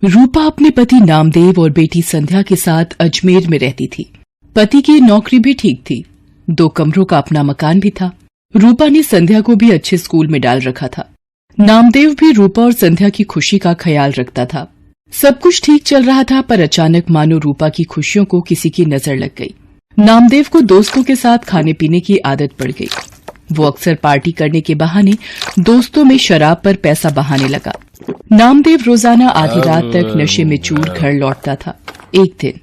रूपा अपने पति नामदेव और बेटी संध्या के साथ अजमेर में रहती थी। पति की नौकरी भी ठीक थी, 2 कमरों का अपना मकान भी था। रूपा ने संध्या को भी अच्छे स्कूल में डाल रखा था। नामदेव भी रूपा और संध्या की खुशी का ख्याल रखता था। सब कुछ ठीक चल रहा था, पर अचानक मानो रूपा की खुशियों को किसी की नजर लग गई। नामदेव को दोस्तों के साथ खाने पीने की आदत पड़ गई। वो अक्सर पार्टी करने के बहाने दोस्तों में शराब पर पैसा बहाने लगा। नामदेव रोजाना आधी रात तक नशे में चूर घर लौटता था। एक दिन,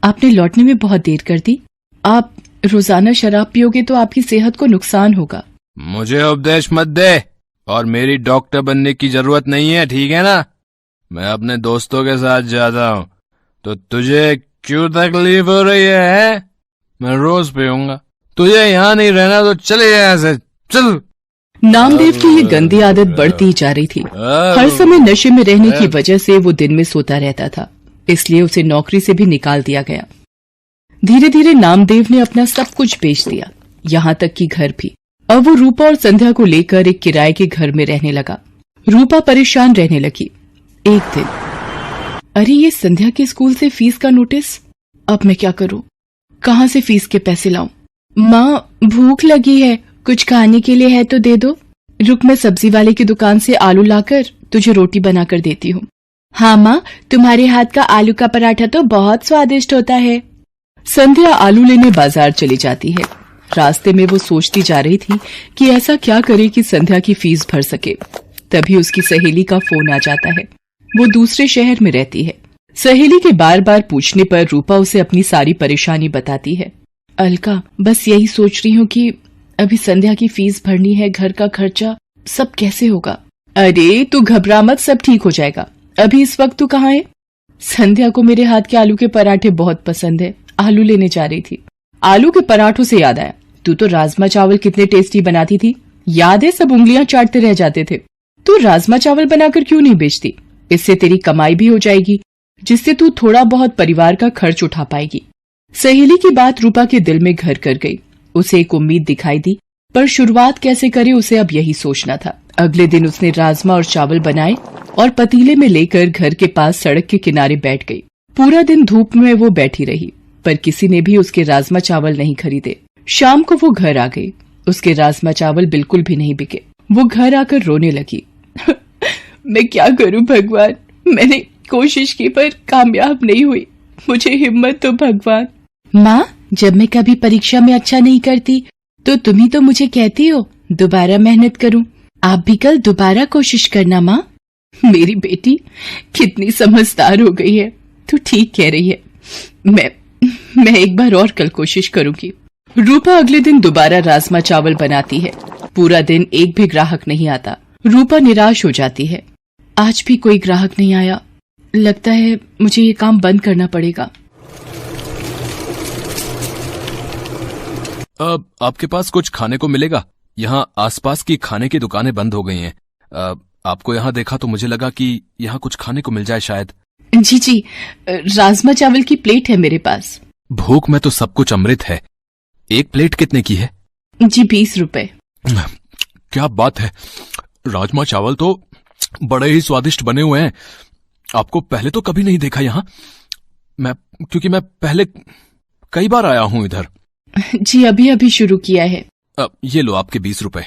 आपने लौटने में बहुत देर कर दी। आप रोजाना शराब पियोगे तो आपकी सेहत को नुकसान होगा। मुझे उपदेश मत दे, और मेरी डॉक्टर बनने की जरूरत नहीं है, ठीक है ना? मैं अपने दोस्तों के साथ जाता हूँ, तो तुझे क्यों तकलीफ हो रही है? मैं रोज पीऊंगा। तुझे यहाँ नहीं रहना तो चले यहाँ से, चल। नामदेव की ये गंदी आदत बढ़ती जा रही थी। हर समय नशे में रहने की वजह से वो दिन में सोता रहता था, इसलिए उसे नौकरी से भी निकाल दिया गया। धीरे धीरे नामदेव ने अपना सब कुछ बेच दिया, यहाँ तक कि घर भी। अब वो रूपा और संध्या को लेकर एक किराए के घर में रहने लगा। रूपा परेशान रहने लगी। एक दिन, अरे ये संध्या के स्कूल से फीस का नोटिस। अब मैं क्या करूं? कहाँ से फीस के पैसे लाऊं? माँ, भूख लगी है, कुछ खाने के लिए है तो दे दो। रुक, मैं सब्जी वाले की दुकान से आलू लाकर तुझे रोटी बनाकर देती हूँ। हाँ माँ, तुम्हारे हाथ का आलू का पराठा तो बहुत स्वादिष्ट होता है। संध्या आलू लेने बाजार चली जाती है। रास्ते में वो सोचती जा रही थी कि ऐसा क्या करे कि संध्या की फीस भर सके। तभी उसकी सहेली का फोन आ जाता है। वो दूसरे शहर में रहती है। सहेली के बार बार पूछने पर रूपा उसे अपनी सारी परेशानी बताती है। अलका, बस यही सोच रही हूँ कि अभी संध्या की फीस भरनी है, घर का खर्चा, सब कैसे होगा। अरे तू घबरा मत, सब ठीक हो जाएगा। अभी इस वक्त तू कहाँ है? संध्या को मेरे हाथ के आलू के पराठे बहुत पसंद है, आलू लेने जा रही थी। आलू के पराठों से याद आया, तू तो राजमा चावल कितने टेस्टी बनाती थी, याद है? सब उंगलियां चाटते रह जाते थे। तू राजमा चावल बनाकर क्यों नहीं बेचती? इससे तेरी कमाई भी हो जाएगी, जिससे तू थोड़ा बहुत परिवार का खर्च उठा पाएगी। सहेली की बात रूपा के दिल में घर कर गई। उसे एक उम्मीद दिखाई दी, पर शुरुआत कैसे करे उसे अब यही सोचना था। अगले दिन उसने राजमा और चावल बनाए और पतीले में लेकर घर के पास सड़क के किनारे बैठ गई। पूरा दिन धूप में वो बैठी रही, पर किसी ने भी उसके राजमा चावल नहीं खरीदे। शाम को वो घर आ गई। उसके राजमा चावल बिल्कुल भी नहीं बिके। वो घर आकर रोने लगी। मैं क्या करूं भगवान, मैंने कोशिश की पर कामयाब नहीं हुई, मुझे हिम्मत दो भगवान। माँ, जब मैं कभी परीक्षा में अच्छा नहीं करती तो तुम ही तो मुझे कहती हो दोबारा मेहनत करूं। आप भी कल दोबारा कोशिश करना माँ। मेरी बेटी कितनी समझदार हो गई है, तू ठीक कह रही है। मैं एक बार और कल कोशिश करूंगी। रूपा अगले दिन दोबारा राजमा चावल बनाती है। पूरा दिन एक भी ग्राहक नहीं आता। रूपा निराश हो जाती है। आज भी कोई ग्राहक नहीं आया, लगता है मुझे ये काम बंद करना पड़ेगा। अब आपके पास कुछ खाने को मिलेगा? यहाँ आसपास की खाने की दुकानें बंद हो गई हैं। आपको यहाँ देखा तो मुझे लगा कि यहाँ कुछ खाने को मिल जाए शायद। जी, राजमा चावल की प्लेट है मेरे पास। भूख में तो सब कुछ अमृत है। एक प्लेट कितने की है? जी 20 रुपए। क्या बात है, राजमा चावल तो बड़े ही स्वादिष्ट बने हुए हैं। आपको पहले तो कभी नहीं देखा यहाँ, क्योंकि मैं पहले कई बार आया हूँ इधर। जी अभी शुरू किया है। ये लो आपके 20 रुपए।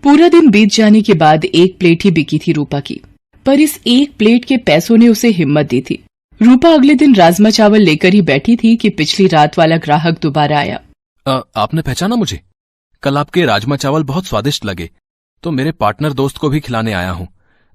पूरा दिन बीत जाने के बाद एक प्लेट ही बिकी थी रूपा की, पर इस एक प्लेट के पैसों ने उसे हिम्मत दी थी। रूपा अगले दिन राजमा चावल लेकर ही बैठी थी कि पिछली रात वाला ग्राहक दोबारा आया। आपने पहचाना मुझे? कल आपके राजमा चावल बहुत स्वादिष्ट लगे, तो मेरे पार्टनर दोस्त को भी खिलाने आया हूँ।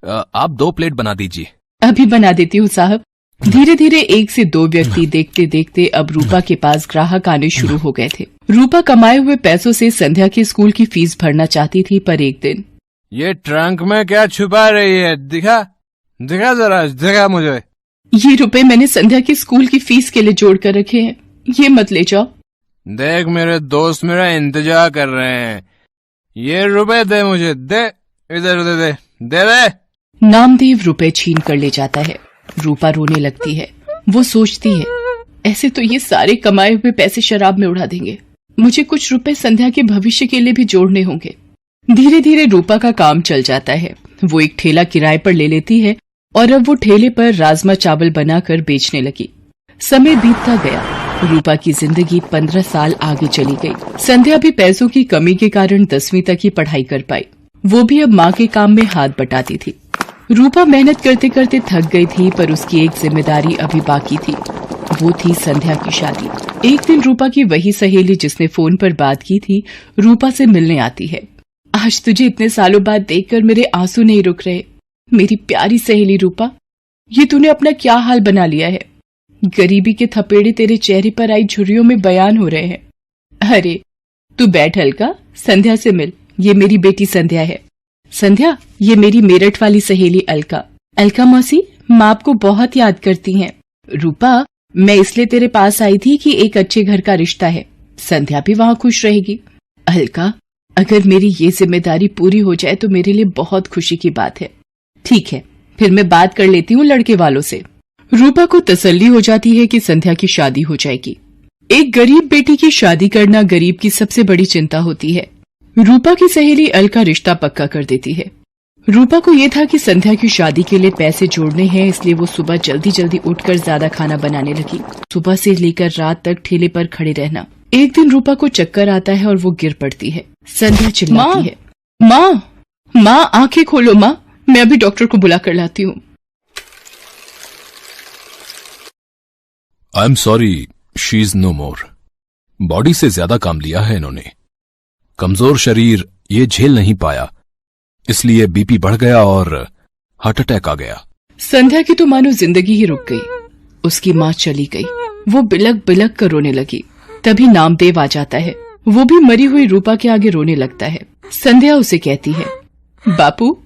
आप 2 प्लेट बना दीजिए। अभी बना देती हूँ साहब। धीरे धीरे 1 से 2 व्यक्ति देखते देखते अब रूपा के पास ग्राहक आने शुरू हो गए थे। रूपा कमाए हुए पैसों से संध्या के स्कूल की फीस भरना चाहती थी, पर एक दिन, ये ट्रंक में क्या छुपा रही है? दिखा जरा, दिखा मुझे। ये रुपए मैंने संध्या की स्कूल की फीस के लिए जोड़ कर रखे हैं, ये मत ले जाओ। देख, मेरे दोस्त मेरा इंतजार कर रहे हैं। ये रुपए दे मुझे, दे, इधर दे। नामदेव रुपए छीन कर ले जाता है। रूपा रोने लगती है। वो सोचती है, ऐसे तो ये सारे कमाए हुए पैसे शराब में उड़ा देंगे, मुझे कुछ रुपए संध्या के भविष्य के लिए भी जोड़ने होंगे। धीरे धीरे रूपा का काम चल जाता है। वो एक ठेला किराए पर ले लेती है और अब वो ठेले पर राजमा चावल बनाकर बेचने लगी। समय बीतता गया। रूपा की जिंदगी 15 साल आगे चली गई। संध्या भी पैसों की कमी के कारण 10वीं तक ही पढ़ाई कर पाई। वो भी अब माँ के काम में हाथ बटाती थी। रूपा मेहनत करते करते थक गई थी, पर उसकी एक जिम्मेदारी अभी बाकी थी। वो थी संध्या की शादी। एक दिन रूपा की वही सहेली जिसने फोन पर बात की थी, रूपा से मिलने आती है। आज तुझे इतने सालों बाद देखकर मेरे आंसू नहीं रुक रहे। मेरी प्यारी सहेली रूपा, ये तूने अपना क्या हाल बना लिया है। गरीबी के थपेड़े तेरे चेहरे पर आई झुर्रियों में बयान हो रहे हैं। अरे तू बैठ अलका, संध्या से मिल। ये मेरी बेटी संध्या है। संध्या, ये मेरी मेरठ वाली सहेली अलका। अलका मौसी, माँ आपको बहुत याद करती हैं। रूपा, मैं इसलिए तेरे पास आई थी कि एक अच्छे घर का रिश्ता है। संध्या भी वहाँ खुश रहेगी। अलका, अगर मेरी ये जिम्मेदारी पूरी हो जाए तो मेरे लिए बहुत खुशी की बात है। ठीक है, फिर मैं बात कर लेती हूँ लड़के वालों से। रूपा को तसल्ली हो जाती है कि संध्या की शादी हो जाएगी। एक गरीब बेटी की शादी करना गरीब की सबसे बड़ी चिंता होती है। रूपा की सहेली अलका रिश्ता पक्का कर देती है। रूपा को ये था कि संध्या की शादी के लिए पैसे जोड़ने हैं, इसलिए वो सुबह जल्दी जल्दी उठकर ज्यादा खाना बनाने लगी। सुबह से लेकर रात तक ठेले पर खड़े रहना। एक दिन रूपा को चक्कर आता है और वो गिर पड़ती है। संध्या चिल्लाती है, माँ आंखें खोलो माँ, मैं अभी डॉक्टर को बुला कर लाती हूँ। I am sorry, she is no more. Body से ज्यादा काम लिया है इन्होंने। कमजोर शरीर ये झेल नहीं पाया, इसलिए बीपी बढ़ गया और हार्ट अटैक आ गया। संध्या की तो मानो जिंदगी ही रुक गई। उसकी माँ चली गई। वो बिलक बिलक कर रोने लगी। तभी नामदेव आ जाता है। वो भी मरी हुई रूपा के आगे रोने लगता है। संध्या उसे कहती है, बापू,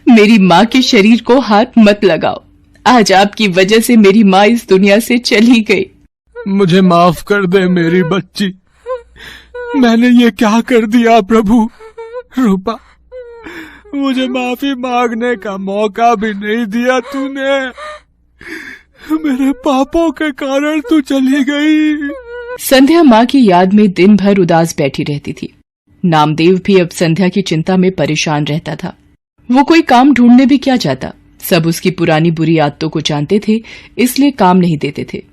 मेरी माँ के शरीर को हाथ मत लगाओ। आज आपकी वजह से मेरी माँ इस दुनिया से चली गई। मुझे माफ कर दे मेरी बच्ची, मैंने ये क्या कर दिया प्रभु। रूपा, मुझे माफी मांगने का मौका भी नहीं दिया तूने। मेरे पापों के कारण तू चली गई। संध्या माँ की याद में दिन भर उदास बैठी रहती थी। नामदेव भी अब संध्या की चिंता में परेशान रहता था। वो कोई काम ढूंढने भी क्या जाता। सब उसकी पुरानी बुरी आदतों को जानते थे, इसलिए काम नहीं देते थे।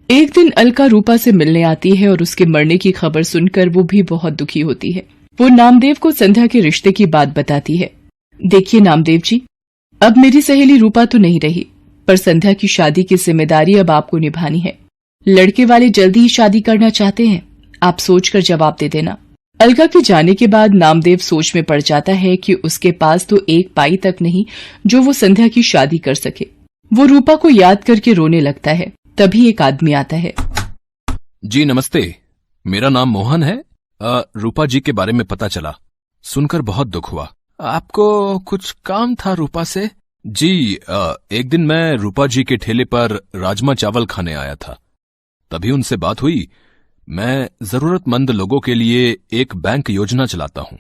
एक दिन अलका रूपा से मिलने आती है और उसके मरने की खबर सुनकर वो भी बहुत दुखी होती है। वो नामदेव को संध्या के रिश्ते की बात बताती है। देखिए नामदेव जी, अब मेरी सहेली रूपा तो नहीं रही, पर संध्या की शादी की जिम्मेदारी अब आपको निभानी है। लड़के वाले जल्दी ही शादी करना चाहते हैं, आप सोचकर जवाब दे देना। अलका के जाने के बाद नामदेव सोच में पड़ जाता है कि उसके पास तो एक पाई तक नहीं जो वो संध्या की शादी कर सके। वो रूपा को याद करके रोने लगता है। तभी एक आदमी आता है। जी नमस्ते, मेरा नाम मोहन है। रूपा जी के बारे में पता चला, सुनकर बहुत दुख हुआ। आपको कुछ काम था रूपा से? जी, एक दिन मैं रूपा जी के ठेले पर राजमा चावल खाने आया था, तभी उनसे बात हुई। मैं जरूरतमंद लोगों के लिए एक बैंक योजना चलाता हूं।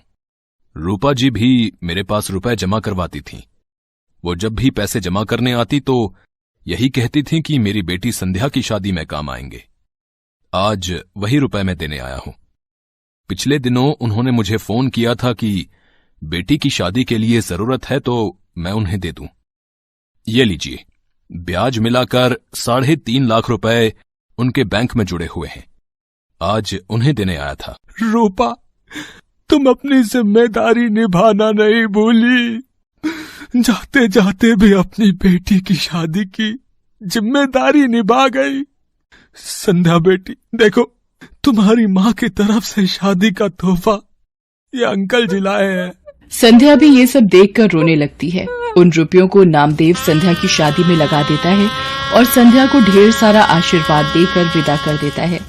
रूपा जी भी मेरे पास रुपए जमा करवाती थीं। वो जब भी पैसे जमा करने आती तो यही कहती थीं कि मेरी बेटी संध्या की शादी में काम आएंगे। आज वही रुपए मैं देने आया हूं। पिछले दिनों उन्होंने मुझे फोन किया था कि बेटी की शादी के लिए जरूरत है तो मैं उन्हें दे दूं। ये लीजिए, ब्याज मिलाकर 3.5 लाख रुपए उनके बैंक में जुड़े हुए हैं। आज उन्हें देने आया था। रूपा, तुम अपनी जिम्मेदारी निभाना नहीं भूली। जाते जाते भी अपनी बेटी की शादी की जिम्मेदारी निभा गई। संध्या बेटी, देखो, तुम्हारी माँ की तरफ से शादी का तोहफा ये अंकल जी लाए हैं। संध्या भी ये सब देखकर रोने लगती है। उन रुपयों को नामदेव संध्या की शादी में लगा देता है और संध्या को ढेर सारा आशीर्वाद देकर विदा कर देता है।